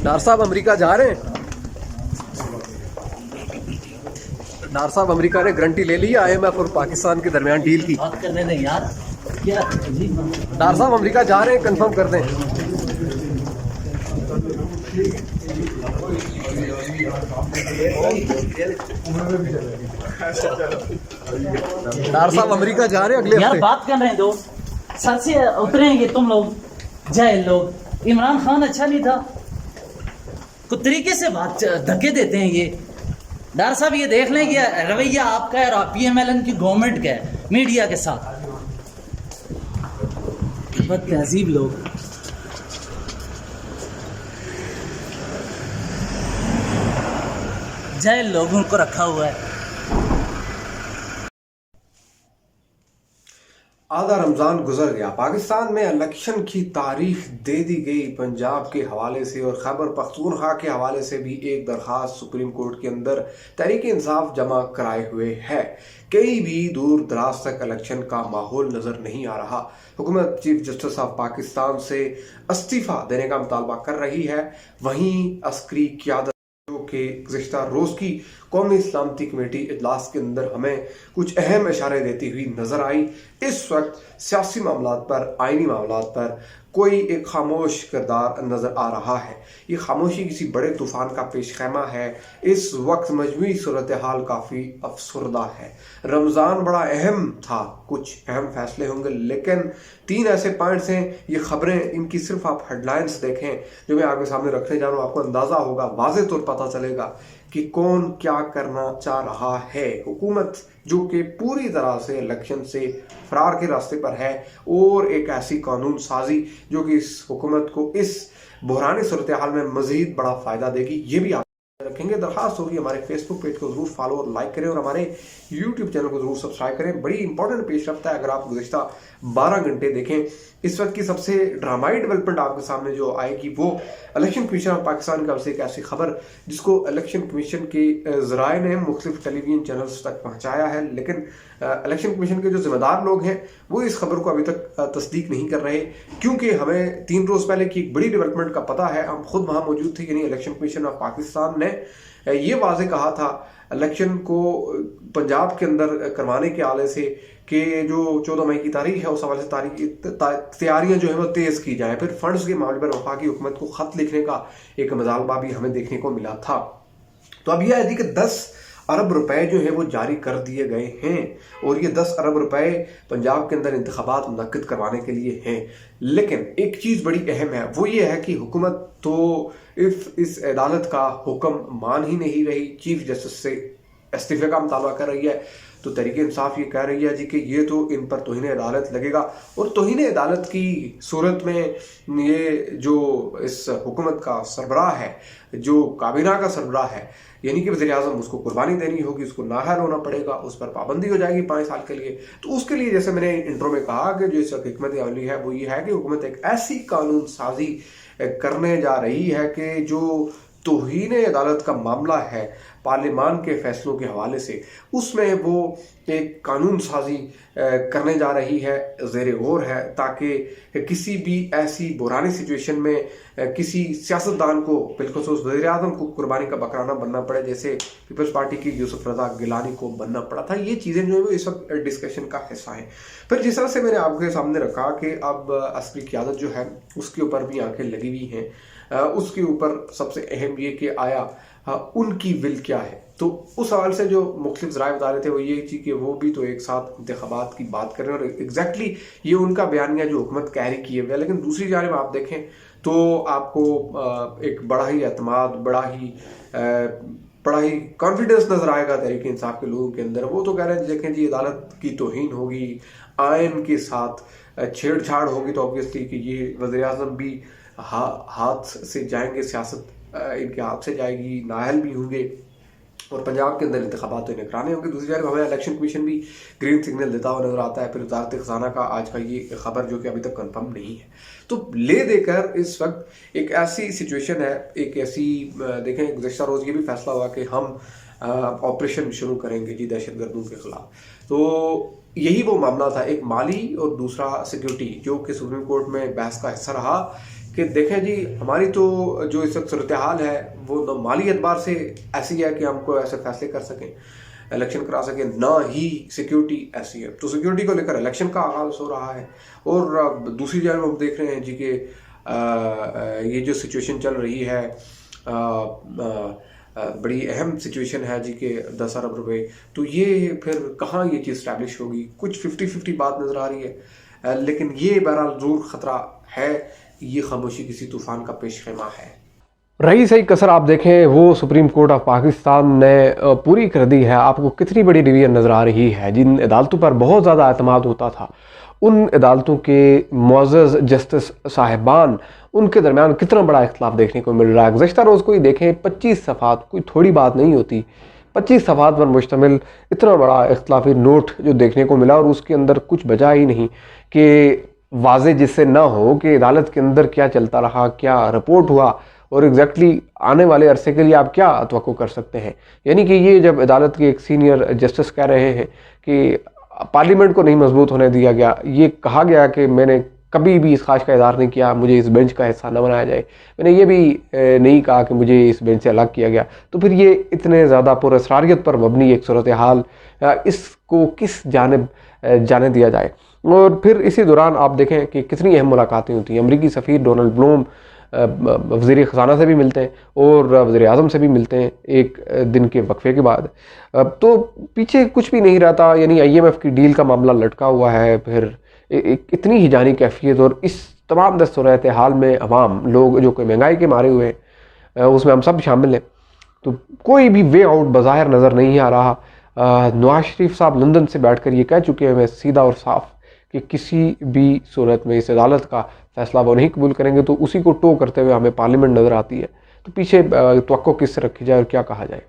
डार साहब अमेरिका जा रहे हैं। डार साहब अमेरिका ने गारंटी ले ली IMF और पाकिस्तान के दरमियान डील की। बात करने दें यार, क्या डार साहब अमेरिका जा रहे हैं, कंफर्म कर दें। डार साहब अमेरिका जा रहे हैं अगले यार, हफ्ते। बात कर रहे हैं दो सर से उतरेंगे तुम लोग, जाहिल लोग। इमरान खान अच्छा नहीं था, कुछ तरीके से बात धक्के देते हैं ये। डार साहब ये देख लें कि रवैया आपका है और PMLN की गवर्नमेंट का है मीडिया के साथ। बहुत तहजीब लोग। जाहिल लोगों को रखा हुआ है। आधा रमज़ान गुजर गया, पाकिस्तान में इलेक्शन की तारीख दे दी गई। पंजाब के हवाले से और खैबर पख्तूनख्वा के हवाले से भी एक दरखास्त सुप्रीम कोर्ट के अंदर तहरीक इंसाफ जमा कराए हुए है। कहीं भी दूर दराज तक इलेक्शन का माहौल नजर नहीं आ रहा। हुकूमत चीफ जस्टिस ऑफ पाकिस्तान से इस्तीफा देने का मुतालबा कर रही है। वहीं अस्करी क़यादत के गुज़िश्ता रोज की कौमी इस्लामती कमेटी इजलास के अंदर हमें कुछ अहम इशारे देती हुई नजर आई। इस वक्त सियासी मामलात पर, आईनी मामलात पर कोई एक खामोश किरदार नजर आ रहा है। ये खामोशी किसी बड़े तूफान का पेश खैमा है। इस वक्त मजमूई सूरत हाल काफ़ी अफसरदा है। रमज़ान बड़ा अहम था, कुछ अहम फैसले होंगे, लेकिन 3 ऐसे पॉइंट्स हैं, ये खबरें, इनकी सिर्फ आप हेडलाइंस देखें जो मैं आपके सामने रखने जा रहा हूँ, आपको अंदाज़ा होगा, वाज़े तौर पता चलेगा कि कौन क्या करना चाह रहा है। हुकूमत जो कि पूरी तरह से इलेक्शन से फरार के रास्ते पर है, और एक ऐसी कानून साजी जो कि इस हुकूमत को इस बुहरानी सूरत हाल में मजीद बड़ा फायदा देगी, ये भी आप रखेंगे। दरखास्त होगी हमारे फेसबुक पेज को जरूर फॉलो और लाइक करें और हमारे यूट्यूब चैनल को जरूर सब्सक्राइब करें। बड़ी इंपॉर्टेंट पेश रफ्ता है। अगर आप गुज़िश्ता 12 घंटे देखें, इस वक्त की सबसे ड्रामाई डेवलपमेंट आपके सामने जो आएगी वो इलेक्शन कमीशन ऑफ पाकिस्तान का एक ऐसी खबर जिसको इलेक्शन कमीशन के ज़राए ने मुख्तलिफ टेलीविजन चैनल्स तक पहुंचाया है, लेकिन इलेक्शन कमीशन के जो जिम्मेदार लोग हैं वो इस खबर को अभी तक तस्दीक नहीं कर रहे, क्योंकि हमें 3 रोज पहले की एक बड़ी डेवलपमेंट का पता है। हम खुद वहां मौजूद थे, यानी इलेक्शन कमीशन ऑफ पाकिस्तान ने ये वाजे कहा था इलेक्शन को पंजाब के अंदर करवाने के हवाले से कि जो 14 मई की तारीख है उस हवाले से तैयारियां जो है वो तेज की जाए। फिर फंड्स के मामले पर वफाकी हुकूमत को खत लिखने का एक मजालबा भी हमें देखने को मिला था। तो अब यह है कि 10 अरब रुपए जो है वो जारी कर दिए गए हैं, और ये 10 अरब रुपए पंजाब के अंदर इंतखाबात मुनक्किद करवाने के लिए हैं। लेकिन एक चीज बड़ी अहम है, वो ये है कि हुकूमत तो इस अदालत का हुक्म मान ही नहीं रही, चीफ जस्टिस से इस्तीफे का मुतालबा कर रही है। तो तहरीक इंसाफ ये कह रही है जी कि ये तो इन पर तौहीन अदालत लगेगा, और तौहीन अदालत की सूरत में ये जो इस हुकूमत का सरबराह है, जो काबीना का सरबराह है, यानी कि वज़ीर आज़म, उसको कुर्बानी देनी होगी, उसको नाहल होना पड़ेगा, उस पर पाबंदी हो जाएगी 5 साल के लिए। तो उसके लिए जैसे मैंने इंट्रो में कहा कि जो इस वक्त हिकमत अमली है वो ये है कि हुकूमत एक ऐसी कानून साजी करने जा रही है कि जो तौहीन अदालत का मामला है पार्लियामान के फैसलों के हवाले से, उसमें वो एक कानून साजी करने जा रही है, ज़ेर गौर है, ताकि किसी भी ऐसी बुरानी सिचुएशन में किसी सियासतदान को, बिलखुसूस वज़ीर आज़म को कुर्बानी का बकराना बनना पड़े, जैसे पीपल्स पार्टी की यूसुफ रज़ा गिलानी को बनना पड़ा था। ये चीज़ें जो है वो इस वक्त डिस्कशन का हिस्सा है। फिर जिस तरह से मैंने आपके सामने रखा कि अब अस्करी क़यादत जो है उसके ऊपर भी आंखें लगी हुई हैं, उसके ऊपर सबसे अहम ये कि आया उनकी विल क्या है। तो उस हवाले से जो मुख्तलिफ ज़राए बता रहे थे वो ये थी कि वो भी तो एक साथ इंतखाबात की बात कर रहे हैं, और एग्जैक्टली ये उनका बयानिया जो हुकूमत कैरी किए हुए है। लेकिन दूसरी जानिब आप देखें तो आपको एक बड़ा ही एतमाद, बड़ा ही कॉन्फिडेंस नजर आएगा तहरीक इंसाफ के लोगों के अंदर। वो तो कह रहे हैं देखें जी अदालत की तौहीन होगी, आयन के साथ छेड़छाड़ होगी, तो ऑब्वियसली कि ये वज़ीर आज़म भी हाथ से जाएंगे, सियासत इनके हाथ से जाएगी, नाअहल भी होंगे, और पंजाब के अंदर इंतखाबात तो इन्हें कराने होंगे। दूसरी जानब हमें इलेक्शन कमीशन भी ग्रीन सिग्नल देता हुआ नजर आता है। फिर वज़ारत ख़ज़ाना का आज का ये खबर जो कि अभी तक कंफर्म नहीं है। तो ले देकर इस वक्त एक ऐसी सिचुएशन है, एक ऐसी देखें गुज़श्ता रोज़ ये भी फैसला हुआ कि हम ऑपरेशन शुरू करेंगे जी दहशतगर्दों के खिलाफ। तो यही वो मामला था, एक माली और दूसरा सिक्योरिटी, जो कि सुप्रीम कोर्ट में बहस का हिस्सा रहा कि देखें जी, हमारी तो जो इस वक्त सूरत हाल है वो न माली एतबार से ऐसी है कि हमको ऐसे फैसले कर सकें, इलेक्शन करा सकें, ना ही सिक्योरिटी ऐसी है। तो सिक्योरिटी को लेकर इलेक्शन का आगाज हो रहा है। और दूसरी जानब हम देख रहे हैं जी कि ये जो सिचुएशन चल रही है, बड़ी अहम सिचुएशन है जी के 10 अरब रुपए, तो ये फिर कहाँ ये चीज़ स्टैब्लिश होगी? कुछ 50-50 बात नज़र आ रही है, लेकिन ये बहरहाल ज़रूर ख़तरा है। ये खामोशी किसी तूफान का पेशखेमा है। रही सही कसर आप देखें वो सुप्रीम कोर्ट ऑफ पाकिस्तान ने पूरी कर दी है। आपको कितनी बड़ी डिवीजन नज़र आ रही है। जिन अदालतों पर बहुत ज़्यादा एतमाद होता था, उन अदालतों के मुअज़्ज़ज़ जस्टिस साहिबान, उनके दरमियान कितना बड़ा इख्तिलाफ देखने को मिल रहा है। गुज़श्ता रोज़ को ही देखें, 25 सफ़ात कोई थोड़ी बात नहीं होती। 25 सफ़ात पर मुश्तमिल इतना बड़ा इख्तिलाफी नोट जो देखने को मिला, और उसके अंदर कुछ बचा ही नहीं कि वाज़े जिससे ना हो कि अदालत के अंदर क्या चलता रहा, क्या रिपोर्ट हुआ, और एग्जैक्टली आने वाले अरसे के लिए आप क्या तवक्को कर सकते हैं। यानी कि ये जब अदालत के एक सीनियर जस्टिस कह रहे हैं कि पार्लियामेंट को नहीं मजबूत होने दिया गया, ये कहा गया कि मैंने कभी भी इस ख़्वाहिश का इज़हार नहीं किया मुझे इस बेंच का हिस्सा न बनाया जाए, मैंने ये भी नहीं कहा कि मुझे इस बेंच से अलग किया गया, तो फिर ये इतने ज़्यादा पुरअसरारियत पर मबनी एक सूरत हाल, इसको किस जानिब जाने दिया जाए। और फिर इसी दौरान आप देखें कि कितनी अहम मुलाकातें होती हैं। अमरीकी सफ़ीर डोनाल्ड ब्लूम वज़ीर ख़ज़ाना से भी मिलते हैं और वज़ीर आज़म से भी मिलते हैं एक दिन के वक्फे के बाद। तो पीछे कुछ भी नहीं रहता, यानी IMF की डील का मामला लटका हुआ है। फिर इतनी ही जानी कैफियत, और इस तमाम सूरत हाल में अवाम लोग जो कोई महंगाई के मारे हुए हैं, उसमें हम सब शामिल हैं, तो कोई भी वे आउट बाज़ाहिर नज़र नहीं आ रहा। नवाज शरीफ साहब लंदन से बैठकर ये कह चुके हैं सीधा और साफ कि किसी भी सूरत में इस अदालत का फैसला वो नहीं कबूल करेंगे। तो उसी को टो करते हुए हमें पार्लियामेंट नज़र आती है। तो पीछे तवक्को किससे रखी जाए और क्या कहा जाए।